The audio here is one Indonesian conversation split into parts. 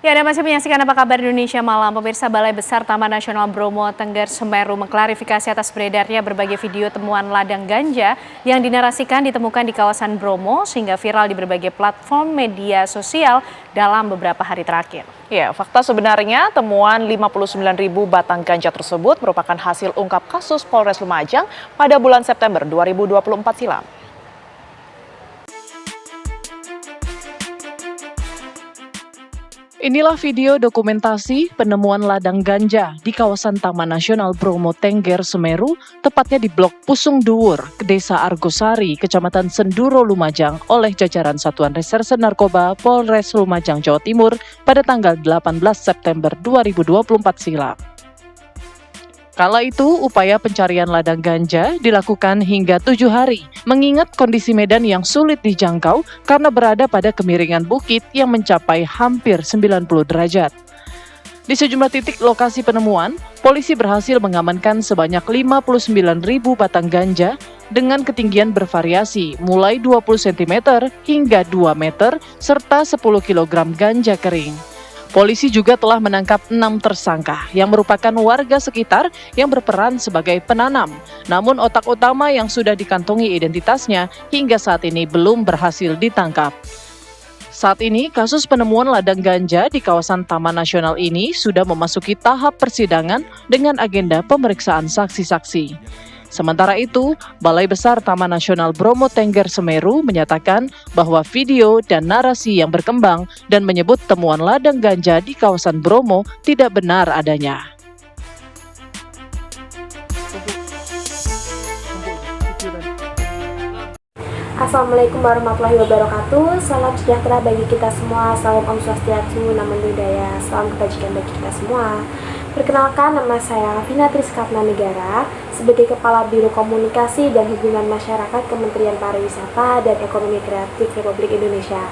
Ya, Anda masih menyaksikan Apa Kabar Indonesia Malam. Pemirsa, Balai Besar Taman Nasional Bromo Tengger Semeru mengklarifikasi atas beredarnya berbagai video temuan ladang ganja yang dinarasikan ditemukan di kawasan Bromo sehingga viral di berbagai platform media sosial dalam beberapa hari terakhir. Ya, fakta sebenarnya temuan 59.000 batang ganja tersebut merupakan hasil ungkap kasus Polres Lumajang pada bulan September 2024 silam. Inilah video dokumentasi penemuan ladang ganja di kawasan Taman Nasional Bromo Tengger Semeru, tepatnya di Blok Pusung Dhuwur, Desa Argosari, Kecamatan Senduro, Lumajang, oleh jajaran Satuan Reserse Narkoba Polres Lumajang, Jawa Timur pada tanggal 18 September 2024 silam. Kala itu, upaya pencarian ladang ganja dilakukan hingga 7 hari, mengingat kondisi medan yang sulit dijangkau karena berada pada kemiringan bukit yang mencapai hampir 90 derajat. Di sejumlah titik lokasi penemuan, polisi berhasil mengamankan sebanyak 59.000 batang ganja dengan ketinggian bervariasi mulai 20 cm hingga 2 meter serta 10 kg ganja kering. Polisi juga telah menangkap 6 tersangka yang merupakan warga sekitar yang berperan sebagai penanam. Namun otak utama yang sudah dikantongi identitasnya hingga saat ini belum berhasil ditangkap. Saat ini kasus penemuan ladang ganja di kawasan Taman Nasional ini sudah memasuki tahap persidangan dengan agenda pemeriksaan saksi-saksi. Sementara itu, Balai Besar Taman Nasional Bromo Tengger Semeru menyatakan bahwa video dan narasi yang berkembang dan menyebut temuan ladang ganja di kawasan Bromo tidak benar adanya. Assalamualaikum warahmatullahi wabarakatuh. Salam sejahtera bagi kita semua. Salam Om Swastiastu, Namo Buddhaya. Salam kebajikan bagi kita semua. Perkenalkan, nama saya Vina Triskatna Negara sebagai Kepala Biro Komunikasi dan Hubungan Masyarakat Kementerian Pariwisata dan Ekonomi Kreatif Republik Indonesia.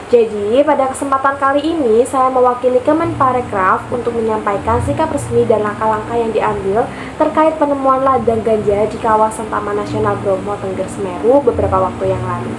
Jadi, pada kesempatan kali ini saya mewakili Kemenparekraf untuk menyampaikan sikap resmi dan langkah-langkah yang diambil terkait penemuan ladang ganja di kawasan Taman Nasional Bromo Tengger Semeru beberapa waktu yang lalu.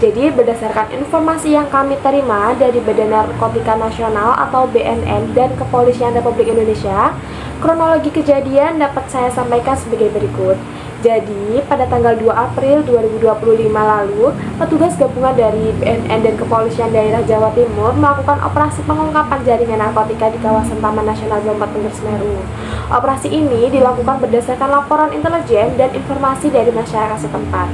Jadi, berdasarkan informasi yang kami terima dari Badan Narkotika Nasional atau BNN dan Kepolisian Republik Indonesia, kronologi kejadian dapat saya sampaikan sebagai berikut. Jadi, pada tanggal 2 April 2025 lalu, petugas gabungan dari BNN dan Kepolisian Daerah Jawa Timur melakukan operasi pengungkapan jaringan narkotika di kawasan Taman Nasional Bromo Tengger Semeru. Operasi ini dilakukan berdasarkan laporan intelijen dan informasi dari masyarakat setempat.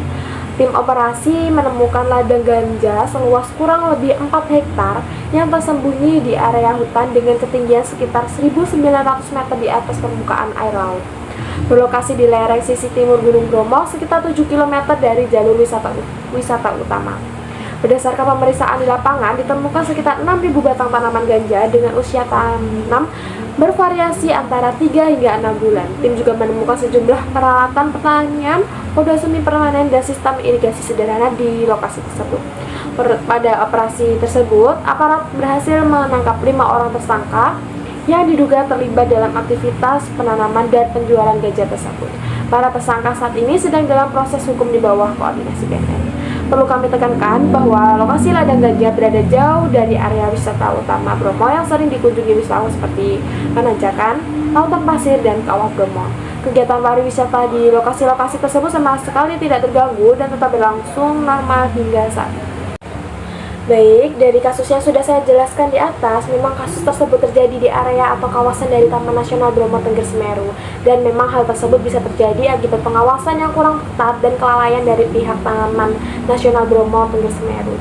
Tim operasi menemukan ladang ganja seluas kurang lebih 4 hektar yang tersembunyi di area hutan dengan ketinggian sekitar 1.900 meter di atas permukaan air laut. Berlokasi di lereng sisi timur Gunung Bromo sekitar 7 km dari jalur wisata utama. Berdasarkan pemeriksaan di lapangan, ditemukan sekitar 6.000 batang tanaman ganja dengan usia tanam bervariasi antara 3 hingga 6 bulan. Tim juga menemukan sejumlah peralatan pertanian, podosemi permanen, dan sistem irigasi sederhana di lokasi tersebut. Pada operasi tersebut, aparat berhasil menangkap 5 orang tersangka yang diduga terlibat dalam aktivitas penanaman dan penjualan ganja tersebut. Para tersangka saat ini sedang dalam proses hukum di bawah koordinasi BNN. Perlu kami tekankan bahwa lokasi ladang ganja berada jauh dari area wisata utama Bromo yang sering dikunjungi wisatawan seperti Penanjakan, Lautan Pasir, dan Kawah Bromo. Kegiatan pariwisata di lokasi-lokasi tersebut sama sekali tidak terganggu dan tetap berlangsung normal hingga saat ini. Baik, dari kasus yang sudah saya jelaskan di atas, memang kasus tersebut terjadi di area atau kawasan dari Taman Nasional Bromo Tengger Semeru. Dan memang hal tersebut bisa terjadi akibat pengawasan yang kurang ketat dan kelalaian dari pihak Taman Nasional Bromo Tengger Semeru.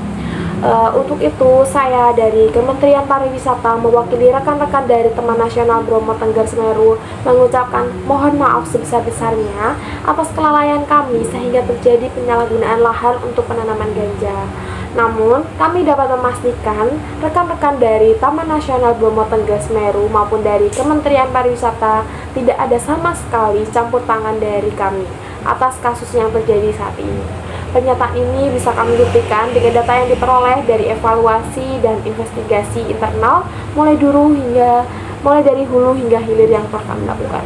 Untuk itu, saya dari Kementerian Pariwisata mewakili rekan-rekan dari Taman Nasional Bromo Tengger Semeru mengucapkan mohon maaf sebesar-besarnya atas kelalaian kami sehingga terjadi penyalahgunaan lahan untuk penanaman ganja. Namun, kami dapat memastikan rekan-rekan dari Taman Nasional Bromo Tengger Semeru maupun dari Kementerian Pariwisata tidak ada sama sekali campur tangan dari kami atas kasus yang terjadi saat ini. Pernyataan ini bisa kami buktikan dengan data yang diperoleh dari evaluasi dan investigasi internal mulai dari hulu hingga hilir yang telah kami lakukan.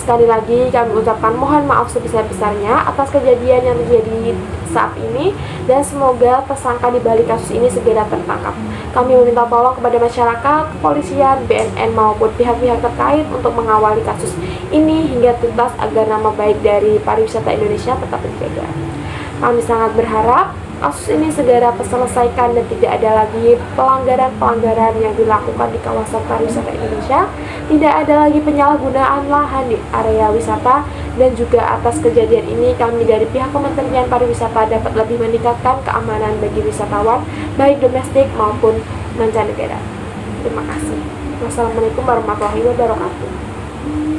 Sekali lagi kami ucapkan mohon maaf sebesar-besarnya atas kejadian yang terjadi saat ini dan semoga tersangka di balik kasus ini segera tertangkap. Kami meminta tolong kepada masyarakat, kepolisian, BNN maupun pihak-pihak terkait untuk mengawali kasus ini hingga tuntas agar nama baik dari pariwisata Indonesia tetap terjaga. Kami sangat berharap kasus ini segera terselesaikan dan tidak ada lagi pelanggaran-pelanggaran yang dilakukan di kawasan pariwisata Indonesia, tidak ada lagi penyalahgunaan lahan di area wisata, dan juga atas kejadian ini kami dari pihak Kementerian Pariwisata dapat lebih meningkatkan keamanan bagi wisatawan baik domestik maupun mancanegara. Terima kasih. Wassalamualaikum warahmatullahi wabarakatuh.